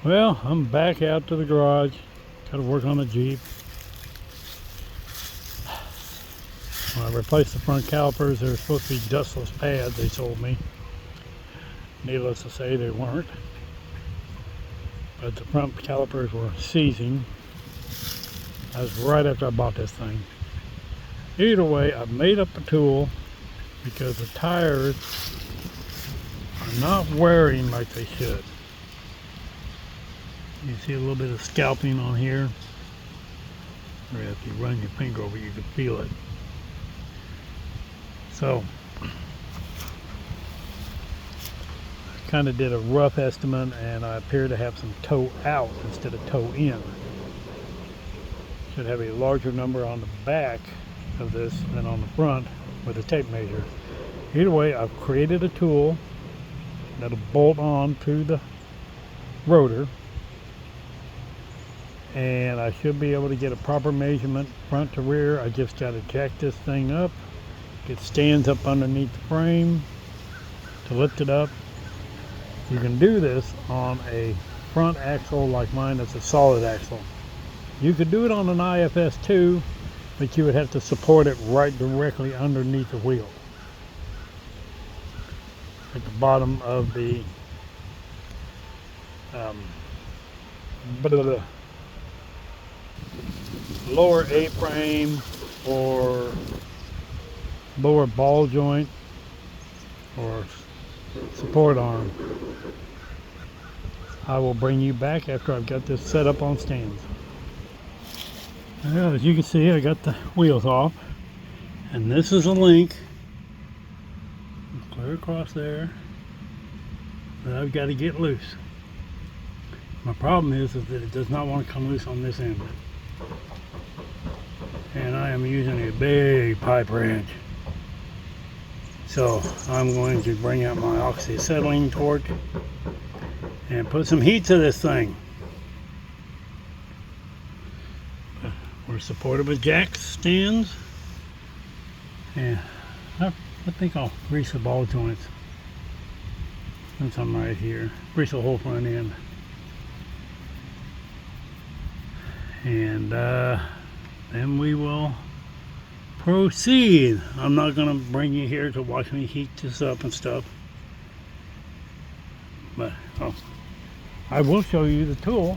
Well, I'm back out to the garage. Got to work on the Jeep. When I replaced the front calipers, they were supposed to be dustless pads they sold me. Needless to say, they weren't. But the front calipers were seizing. That was right after I bought this thing. Either way, I made up a tool because the tires are not wearing like they should. You see a little bit of scalping on here. Or if you run your finger over, you can feel it. So, I kind of did a rough estimate, and I appear to have some toe out instead of toe in. Should have a larger number on the back of this than on the front with a tape measure. Either way, I've created a tool that'll bolt on to the rotor, and I should be able to get a proper measurement front to rear. I just got to jack this thing up, get stands up underneath the frame to lift it up. You can do this on a front axle like mine. That's a solid axle. You could do it on an IFS too, but you would have to support it right directly underneath the wheel at the bottom of the lower A-frame or lower ball joint or support arm. I will bring you back after I've got this set up on stands. Well, as you can see, I got the wheels off, and this is a link clear across there that I've got to get loose. My problem is that it does not want to come loose on this end, and I am using a big pipe wrench. So I'm going to bring out my oxyacetylene torch and put some heat to this thing. We're supported with jack stands, and I think I'll grease the ball joints since I'm right here. Grease the whole front end, and then we will proceed. I'm not going to bring you here to watch me heat this up and stuff, but I will show you the tool.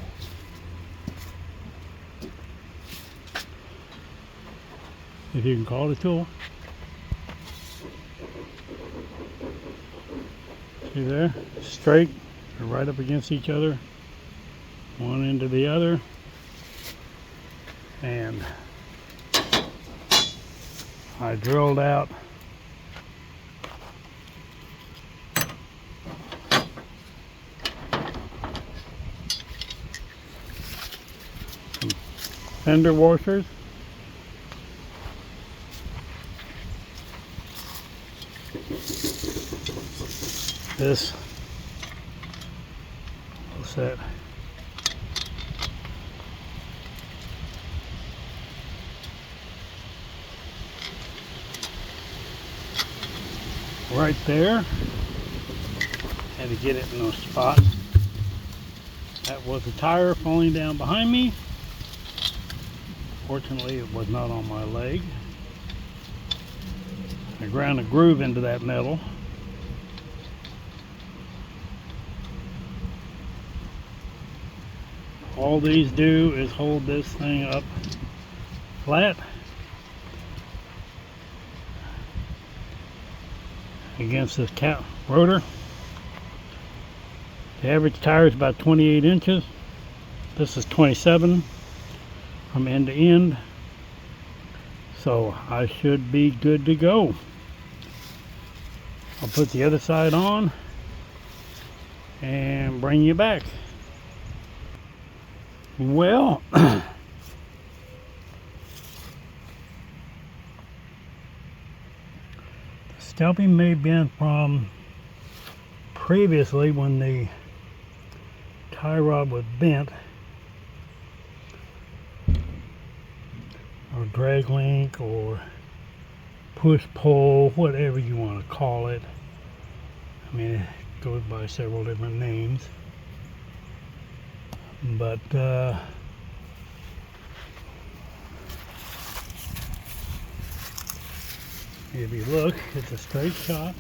If you can call it a tool. See there? Straight, they're right up against each other, one end to the other, and I drilled out some fender washers. This will set right there. Had to get it in those spots. That was a tire falling down behind me. Fortunately, it was not on my leg. I ground a groove into that metal. All these do is hold this thing up flat against this rotor. The average tire is about 28 inches. This is 27 from end to end. So I should be good to go. I'll put the other side on and bring you back. Well, the scalping may have been from previously when the tie rod was bent, or drag link, or push pull, whatever you want to call it. I mean, it goes by several different names. But if you look, it's a straight shot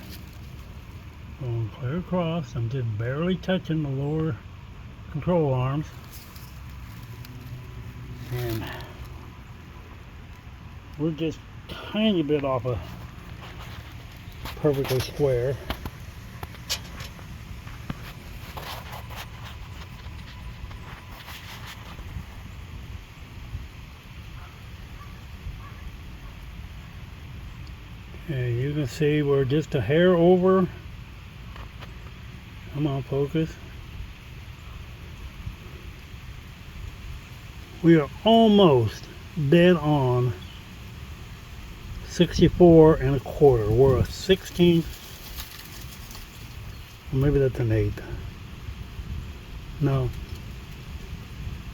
going clear across. I'm just barely touching the lower control arms, and we're just tiny bit off a perfectly square. And you can see we're just a hair over. Come on, focus. We are almost dead on 64 1/4. We're a 16th, or maybe that's an 1/8. No,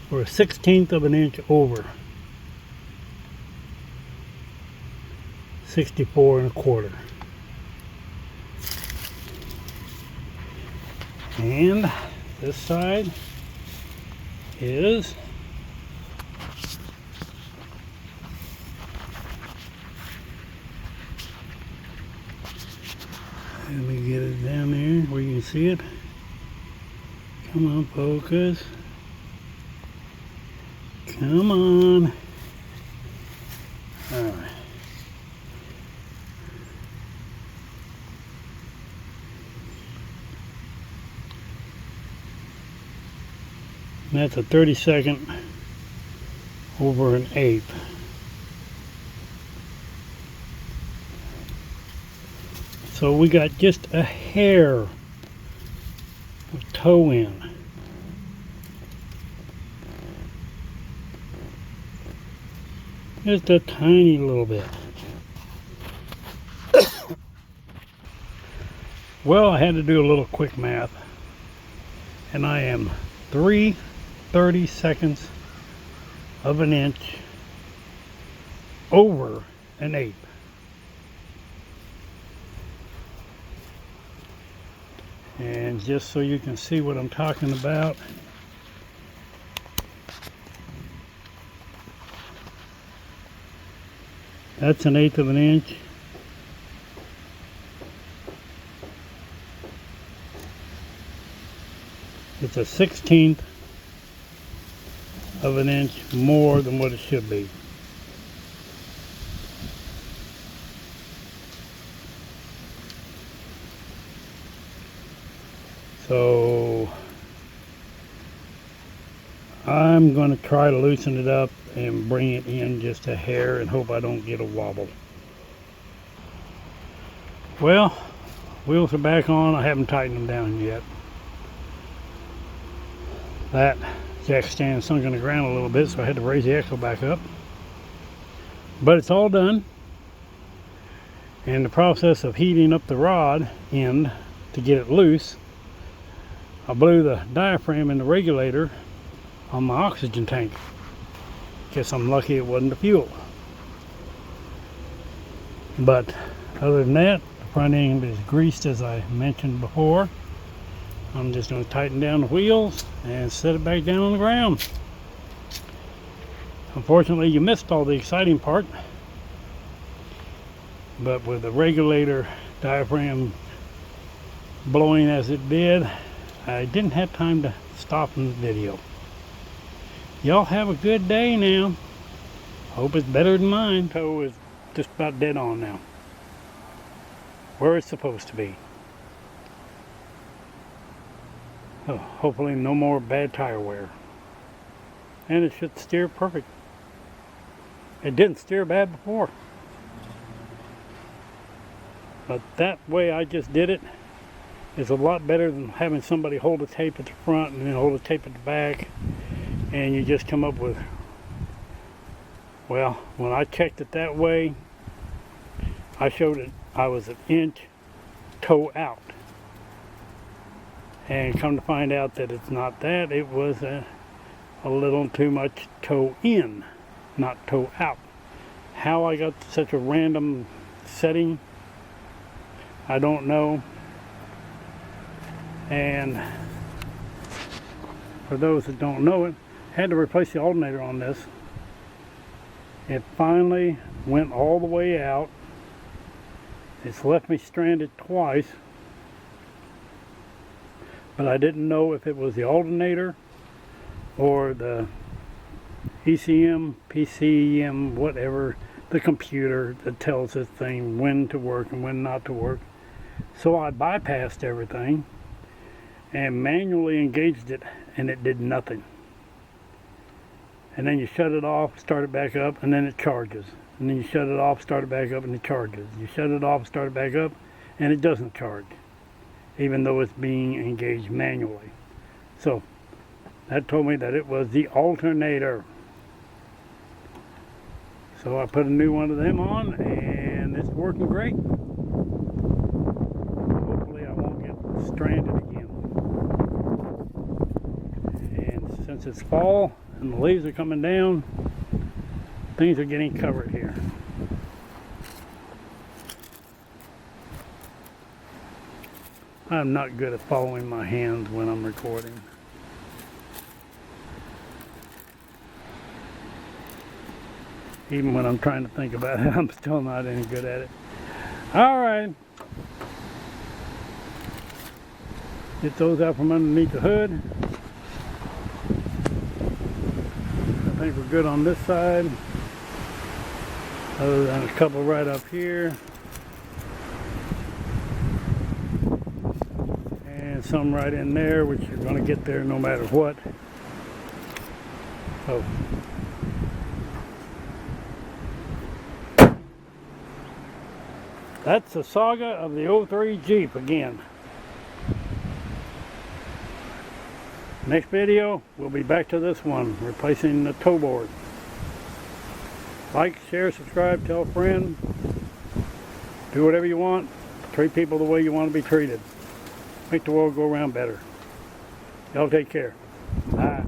we're a 16th of an inch over 64 1/4. And this side is let me get it down there where you can see it. Come on, focus. Come on. All right. And that's a 32nd over an 1/8. So we got just a hair of toe in. Just a tiny little bit. Well, I had to do a little quick math, and I am 3/32 of an inch over an 1/8. And just so you can see what I'm talking about, that's an 1/8 of an inch. It's a 16th of an inch more than what it should be. So I'm going to try to loosen it up and bring it in just a hair and hope I don't get a wobble. Well, wheels are back on. I haven't tightened them down yet. That jack stand sunk in the ground a little bit, so I had to raise the axle back up. But it's all done. And the process of heating up the rod end to get it loose, I blew the diaphragm in the regulator on my oxygen tank. Guess I'm lucky it wasn't the fuel. But other than that, the front end is greased as I mentioned before. I'm just going to tighten down the wheels and set it back down on the ground. Unfortunately, you missed all the exciting part. But with the regulator diaphragm blowing as it did, I didn't have time to stop in the video. Y'all have a good day now. Hope it's better than mine. Toe is just about dead on now, where it's supposed to be. Oh, hopefully no more bad tire wear. And it should steer perfect. It didn't steer bad before. But that way I just did it is a lot better than having somebody hold the tape at the front and then hold the tape at the back, and you just come up with, well, when I checked it that way, I showed it I was an inch toe out, and come to find out that it's not that. It was a little too much toe in, not toe out. How I got such a random setting, I don't know. And for those that don't know it, had to replace the alternator on this. It finally went all the way out. It's left me stranded twice, but I didn't know if it was the alternator or the ECM, PCM, whatever, the computer that tells this thing when to work and when not to work. So I bypassed everything and manually engaged it, and it did nothing. And then you shut it off, start it back up, and then it charges. And then you shut it off, start it back up, and it charges. You shut it off, start it back up, and it doesn't charge, even though it's being engaged manually. So that told me that it was the alternator. So I put a new one of them on, and it's working great. Hopefully I won't get stranded again. And since it's fall and the leaves are coming down, things are getting covered here. I'm not good at following my hands when I'm recording. Even when I'm trying to think about it, I'm still not any good at it. Alright. Get those out from underneath the hood. I think we're good on this side. Other than a couple right up here. And some right in there, which you're going to get there no matter what. So. That's the saga of the 03 Jeep again. Next video, we'll be back to this one, replacing the tow board. Like, share, subscribe, tell a friend. Do whatever you want. Treat people the way you want to be treated. Make the world go around better. Y'all take care. Bye.